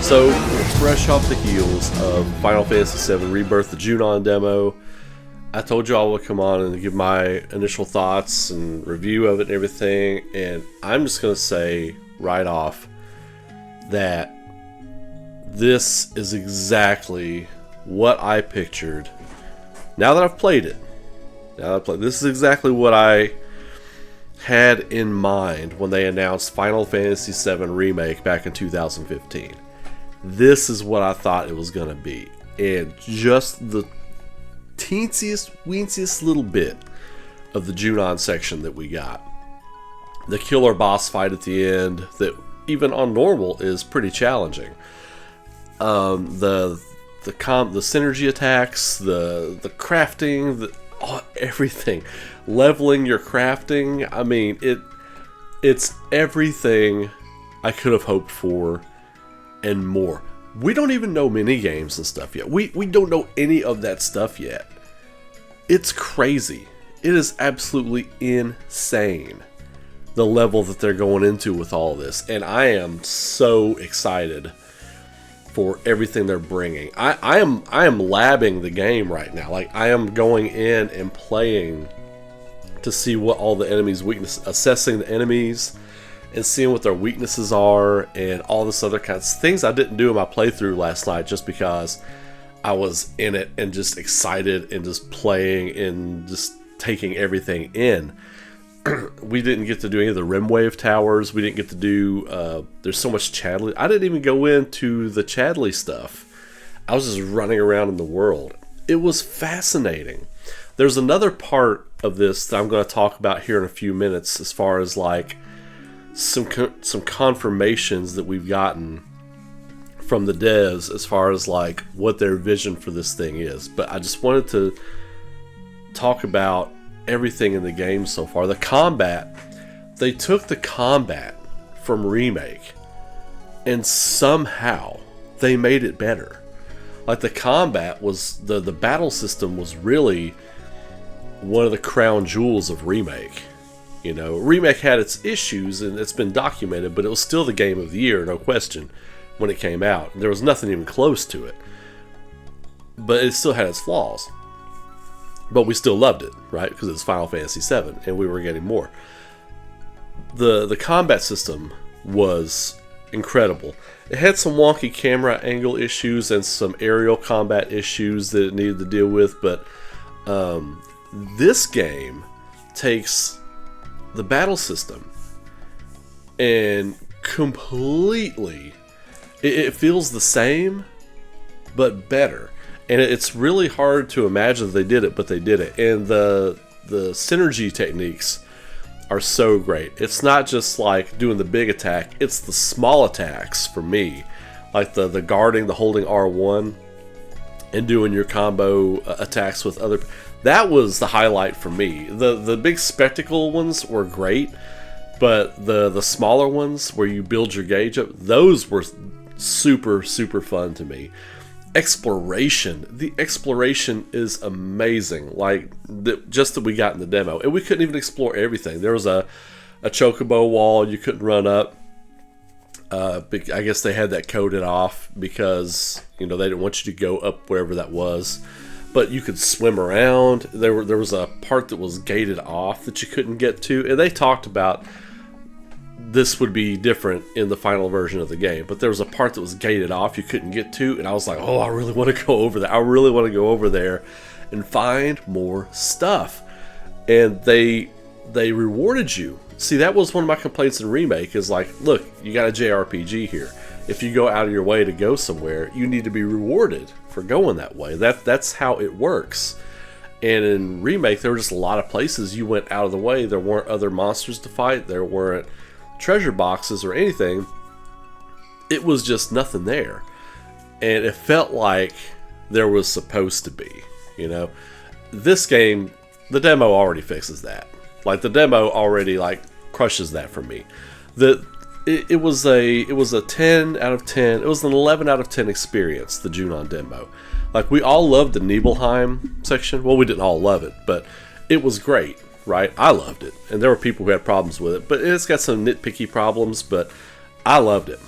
So, fresh off the heels of Final Fantasy VII Rebirth, the Junon demo, I told you I would come on and give my initial thoughts and review of it and everything, and I'm just going to say right off that this is exactly what I pictured. Now that I've played it, this is exactly what I had in mind when they announced Final Fantasy VII Remake back in 2015. This is what I thought it was going to be. And just the teensiest, weensiest little bit of the Junon section that we got. The killer boss fight at the end that even on normal is pretty challenging. The synergy attacks, the crafting, everything. Leveling your crafting. I mean, it's everything I could have hoped for and more. We don't even know mini games and stuff yet. We don't know any of that stuff yet. It's crazy. It is absolutely insane, the level that they're going into with all this. And I am so excited for everything they're bringing. I am labbing the game right now. Like, I am going in and playing to see what all the enemies' weaknesses, assessing the enemies and seeing what their weaknesses are and all this other kinds of things I didn't do in my playthrough last night just because I was in it and just excited and just playing and just taking everything in. We didn't get to do any of the Rimwave towers. We didn't get to do, there's so much Chadley. I didn't even go into the Chadley stuff. I was just running around in the world. It was fascinating. There's another part of this that I'm going to talk about here in a few minutes as far as like some confirmations that we've gotten from the devs as far as like what their vision for this thing is. But I just wanted to talk about everything in the game so far. The combat, they took the combat from Remake and somehow they made it better. Like, the combat was, the battle system was really one of the crown jewels of Remake. You know, Remake had its issues and it's been documented, but it was still the game of the year, no question, when it came out. There was nothing even close to it. But it still had its flaws. But we still loved it, right? Because it's Final Fantasy VII, and we were getting more. The combat system was incredible. It had some wonky camera angle issues and some aerial combat issues that it needed to deal with, but this game takes the battle system and completely, it feels the same, but better. And it's really hard to imagine that they did it, but they did it. And the synergy techniques are so great. It's not just like doing the big attack, it's the small attacks for me. Like the guarding, the holding R1, and doing your combo attacks with other... That was the highlight for me. The big spectacle ones were great, but the smaller ones where you build your gauge up, those were super, super fun to me. The exploration is amazing. Like, just that we got in the demo, and we couldn't even explore everything. There was a chocobo wall you couldn't run up. I guess they had that coded off because, you know, they didn't want you to go up wherever that was. But you could swim around. There was a part that was gated off that you couldn't get to, and they talked about this would be different in the final version of the game, but there was a part that was gated off you couldn't get to, and I was like, oh, I really want to go over there. I really want to go over there and find more stuff. And they rewarded you. See, that was one of my complaints in Remake, is like, look, you got a JRPG here. If you go out of your way to go somewhere, you need to be rewarded for going that way. That's how it works. And in Remake, there were just a lot of places you went out of the way. There weren't other monsters to fight. There weren't treasure boxes or anything. It was just nothing there, and it felt like there was supposed to be, you know. This game, the demo already fixes that. Like, the demo already like crushes that for me. It was a 10 out of 10. It was an 11 out of 10 experience, the Junon demo. Like, we all loved the Nibelheim section. Well, we didn't all love it, but it was great. Right? I loved it. And there were people who had problems with it, but it's got some nitpicky problems, but I loved it.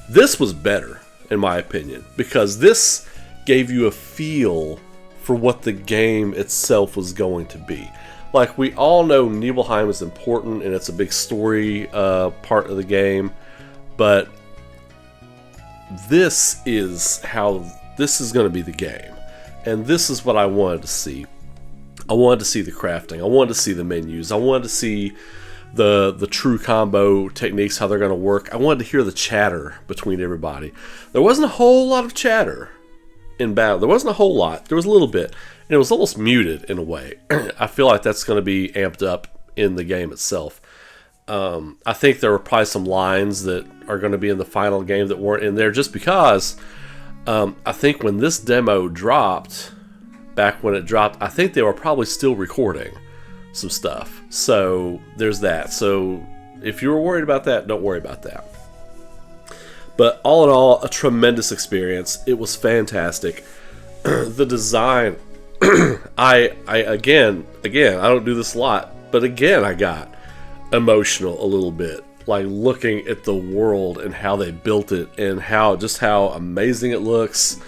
This was better. in my opinion, because this gave you a feel for what the game itself was going to be. Like, we all know Nibelheim is important and it's a big story part of the game, but this is how this is going to be the game, and this is what I wanted to see. I wanted to see the crafting, I wanted to see the menus, I wanted to see the true combo techniques, how they're going to work. I wanted to hear the chatter between everybody. There wasn't a whole lot of chatter in battle. There wasn't a whole lot. There was a little bit, and it was almost muted in a way. I feel like that's going to be amped up in the game itself. I think there were probably some lines that are going to be in the final game that weren't in there just because I think when this demo dropped, back when it dropped, I think they were probably still recording some stuff. So there's that. So if you were worried about that, don't worry about that. But all in all, a tremendous experience. It was fantastic. The design, I again, I don't do this a lot, but again, I got emotional a little bit, like looking at the world and how they built it, and how amazing it looks,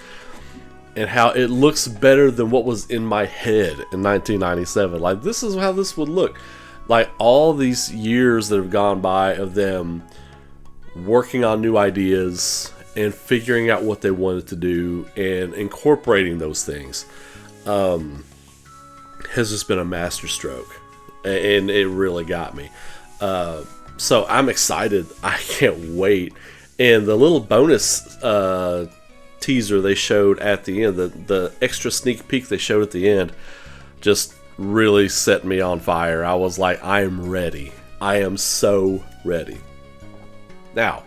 and how it looks better than what was in my head in 1997. Like, this is how this would look. Like, all these years that have gone by of them working on new ideas and figuring out what they wanted to do and incorporating those things has just been a masterstroke, and it really got me. So I'm excited. I can't wait. And the little bonus teaser they showed at the end, the extra sneak peek they showed at the end, just really set me on fire. I was like, I am ready. I am so ready. Now,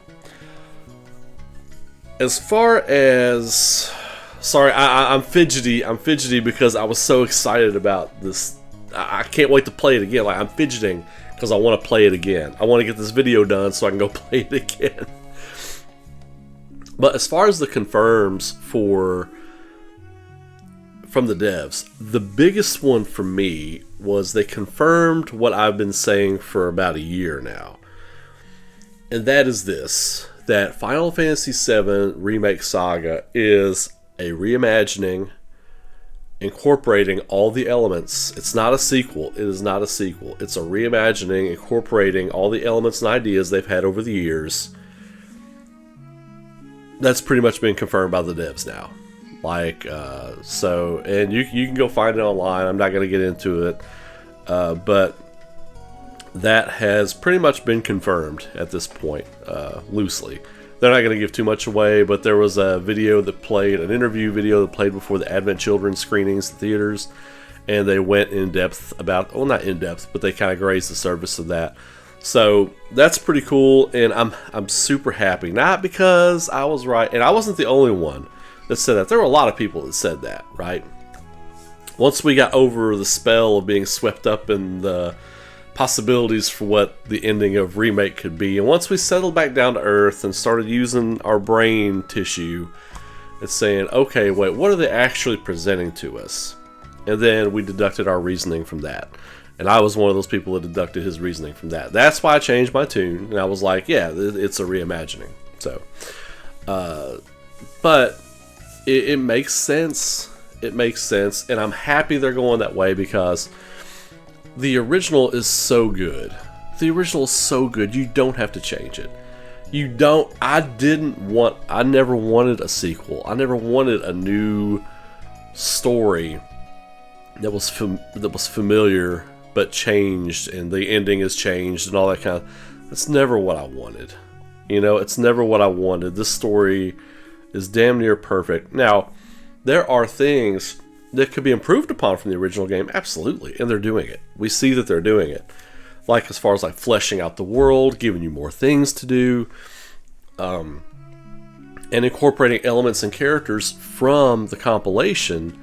as far as... Sorry, I'm fidgety. I'm fidgety because I was so excited about this. I can't wait to play it again. Like, I'm fidgeting because I want to play it again. I want to get this video done so I can go play it again. But as far as the confirms from the devs, the biggest one for me was they confirmed what I've been saying for about a year now. And that is this, that Final Fantasy VII Remake Saga is a reimagining, incorporating all the elements. It's not a sequel. It is not a sequel. It's a reimagining, incorporating all the elements and ideas they've had over the years. That's pretty much been confirmed by the devs now. Like, so, and you can go find it online. I'm not going to get into it. But that has pretty much been confirmed at this point, loosely. They're not going to give too much away, but there was a video that played, an interview video that played before the Advent Children screenings in theaters, and they went in depth about, well, not in depth, but they kind of grazed the surface of that. So that's pretty cool, and I'm super happy. Not because I was right, and I wasn't the only one that said that. There were a lot of people that said that, right? Once we got over the spell of being swept up in the possibilities for what the ending of Remake could be, and once we settled back down to earth and started using our brain tissue and saying, okay, wait, what are they actually presenting to us? And then we deducted our reasoning from that. And I was one of those people that deducted his reasoning from that. That's why I changed my tune, and I was like, yeah, it's a reimagining. So, but it makes sense. It makes sense, and I'm happy they're going that way because the original is so good. The original is so good, you don't have to change it. You don't. I never wanted a sequel. I never wanted a new story that was familiar but changed, and the ending is changed and all that kind of. That's never what I wanted. You know, it's never what I wanted. This story is damn near perfect. Now, there are things that could be improved upon from the original game, absolutely, and they're doing it. We see that they're doing it. Like, as far as like fleshing out the world, giving you more things to do, and incorporating elements and characters from the compilation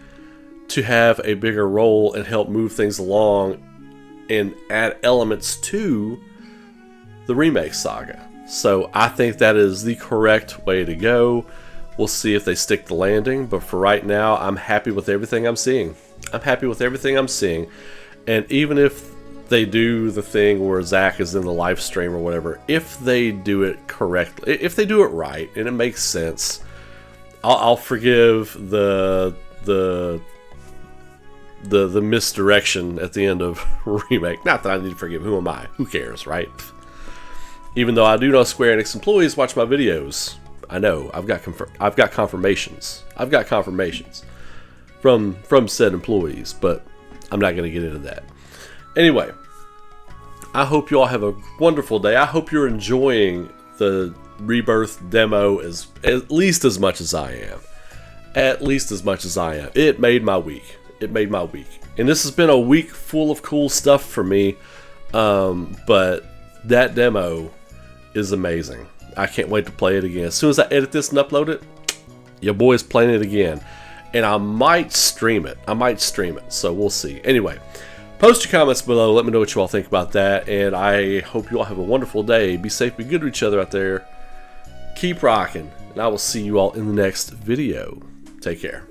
to have a bigger role and help move things along and add elements to the remake saga. So I think that is the correct way to go. We'll see if they stick the landing, but for right now, I'm happy with everything I'm seeing. I'm happy with everything I'm seeing. And even if they do the thing where Zach is in the live stream or whatever, if they do it correctly, if they do it right, and it makes sense, I'll forgive the misdirection at the end of Remake. Not that I need to forgive. Who am I? Who cares, right? Even though I do know Square Enix employees watch my videos, I know I've got confirmations. I've got confirmations from said employees, but I'm not going to get into that. Anyway, I hope you all have a wonderful day. I hope you're enjoying the Rebirth demo at least as much as I am. At least as much as I am. It made my week. It made my week. And this has been a week full of cool stuff for me. But that demo is amazing. I can't wait to play it again. As soon as I edit this and upload it, your boy's playing it again. And I might stream it. So we'll see. Anyway, post your comments below. Let me know what you all think about that. And I hope you all have a wonderful day. Be safe, be good to each other out there. Keep rocking. And I will see you all in the next video. Take care.